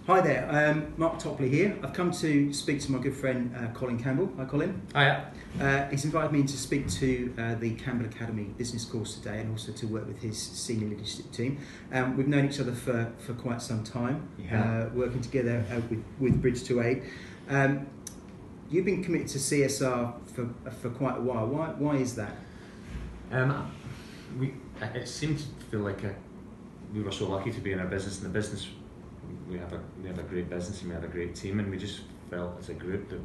Hi there, Mark Topley here. I've come to speak to my good friend Colin Campbell. Hi Colin. Hiya. He's invited me to speak to the Campbell Academy business course today and also to work with his senior leadership team. We've known each other for quite some time, working together with Bridge to Aid. You've been committed to CSR for quite a while. Why is that? It seemed to feel like we were so lucky to be in our business. In the business, we have a great business and we have a great team, and we just felt as a group that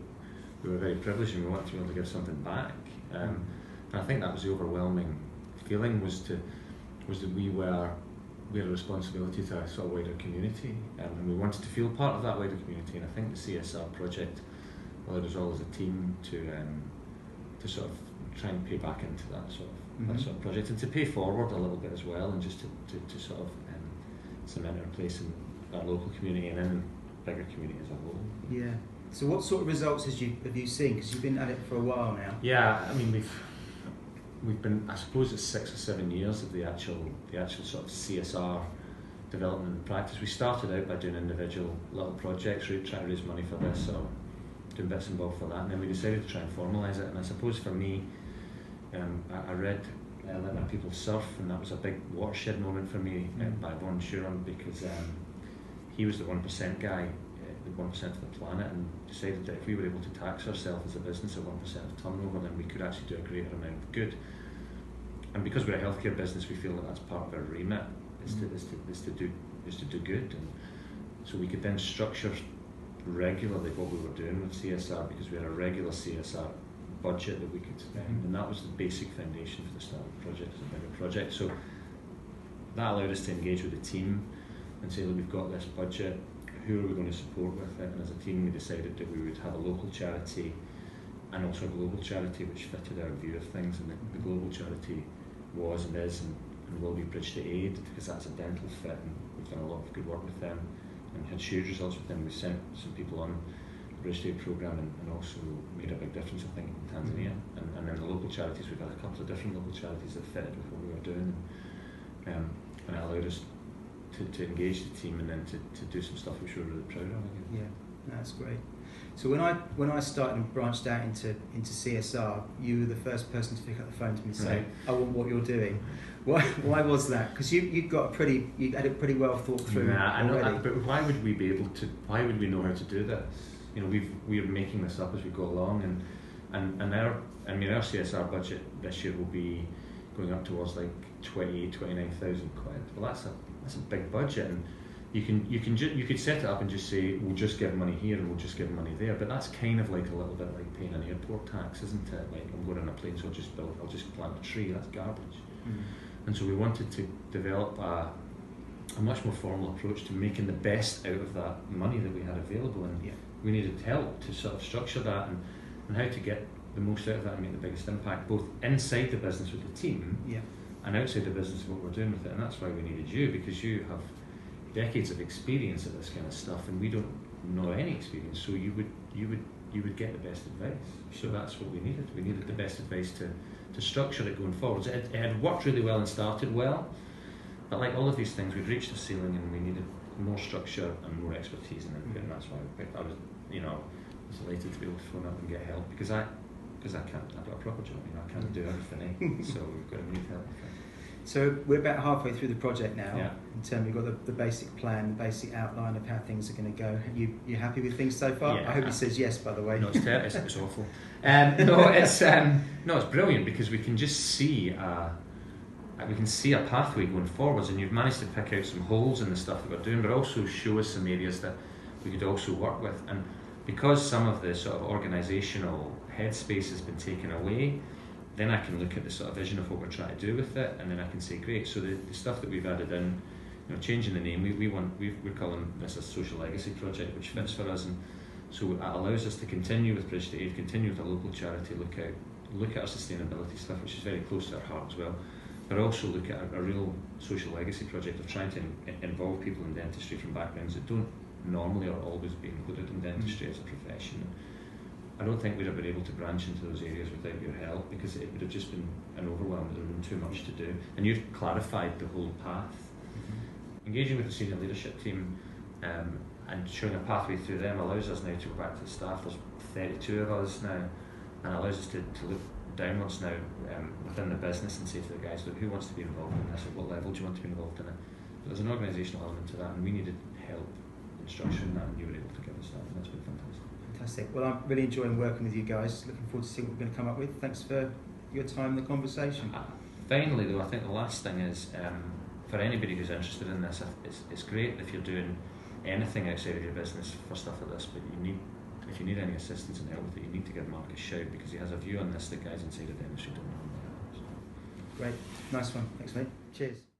we were very privileged and we wanted to be able to give something back. And I think that was the overwhelming feeling was that we had a responsibility to a sort of wider community, and we wanted to feel part of that wider community. And I think the CSR project allowed us all as a team to sort of try and pay back into that sort of project, and to pay forward a little bit as well, and just to sort of cement our place in our local community and in the bigger community as a whole. Yeah. So what sort of results have you seen? Because you've been at it for a while now. Yeah, I mean we've been, I suppose it's 6 or 7 years of the actual sort of CSR development and practice. We started out by doing individual little projects, trying to raise money for this or doing bits and bobs for that, and then we decided to try and formalise it. And I suppose for me, I read Let My People Surf, and that was a big watershed moment for me by Von Shuron, because he was the 1% guy, the 1% of the planet, and decided that if we were able to tax ourselves as a business at 1% of turnover, then we could actually do a greater amount of good. And because we're a healthcare business, we feel that that's part of our remit, is to do good. And so we could then structure regularly what we were doing with CSR, because we had a regular CSR budget that we could spend, and that was the basic foundation for the start of the project as a bigger project. So that allowed us to engage with the team and say, look, we've got this budget, who are we going to support with it? And as a team we decided that we would have a local charity and also a global charity which fitted our view of things, and the global charity was and is and will be Bridge to Aid, because that's a dental fit, and we've done a lot of good work with them and had huge results with them. We sent some people on the Bridge to Aid programme and also made a big difference, I think, in Tanzania. And then the local charities, we've had a couple of different local charities that fitted with what we were doing, and it allowed us to engage the team and then to do some stuff which we were really proud of. Yeah, that's great. So when I started and branched out into CSR, you were the first person to pick up the phone to me and say, I want what you're doing. Why was that? Because you had it pretty well thought through. Yeah, I know that, but why would we be able to? Why would we know how to do this? You know, we're making this up as we go along, and our CSR budget this year will be going up towards like 29,000 quid. Well, that's a big budget, and you could set it up and just say we'll just give money here and we'll just give money there, but that's kind of like a little bit like paying an airport tax, isn't it? Like, I'm going on a plane, so I'll just plant a tree. That's garbage. And so we wanted to develop a much more formal approach to making the best out of that money that we had available, and we needed help to sort of structure that and how to get the most out of that and make the biggest impact, both inside the business with the team and outside the business of what we're doing with it. And that's why we needed you, because you have decades of experience at this kind of stuff, and we don't know any experience, so you would get the best advice. So that's what we needed. We needed the best advice to structure it going forward. It had worked really well and started well, but like all of these things, we'd reached a ceiling and we needed more structure and more expertise in it, and that's why I was delighted to be able to phone up and get help, because I've got a proper job, I can't do everything, so we've got to need help. So we're about halfway through the project now. In terms, we've got the basic plan, the basic outline of how things are going to go. You happy with things so far? I hope he says yes, by the way. No, it's awful. It's brilliant, because we can just see a pathway going forwards, and you've managed to pick out some holes in the stuff that we're doing, but also show us some areas that we could also work with. And because some of the sort of organisational headspace has been taken away, then I can look at the sort of vision of what we're trying to do with it, and then I can say, great, so the stuff that we've added in, changing the name, we're calling this a social legacy project, which fits for us, and so it allows us to continue with Bridge to Aid, continue with a local charity, look at our sustainability stuff, which is very close to our heart as well, but also look at a real social legacy project of trying to involve people in dentistry from backgrounds that don't normally or always be included in dentistry as a profession. I don't think we'd have been able to branch into those areas without your help, because it would have just been an overwhelm. There would have been too much to do, and you've clarified the whole path. Engaging with the senior leadership team and showing a pathway through them allows us now to go back to the staff. There's 32 of us now, and allows us to look downwards now within the business and say to the guys, look, who wants to be involved in this? At what level do you want to be involved in it? But there's an organisational element to that, and we needed help in structuring that, and you were able to give us that, and that's been fantastic. Fantastic. Well, I'm really enjoying working with you guys. Looking forward to seeing what we're going to come up with. Thanks for your time and the conversation. Finally, though, I think the last thing is, for anybody who's interested in this, it's great if you're doing anything outside of your business for stuff like this, but if you need any assistance and help with it, you need to give Mark a shout, because he has a view on this that guys inside of the industry don't know. Great. Nice one. Thanks, mate. Cheers.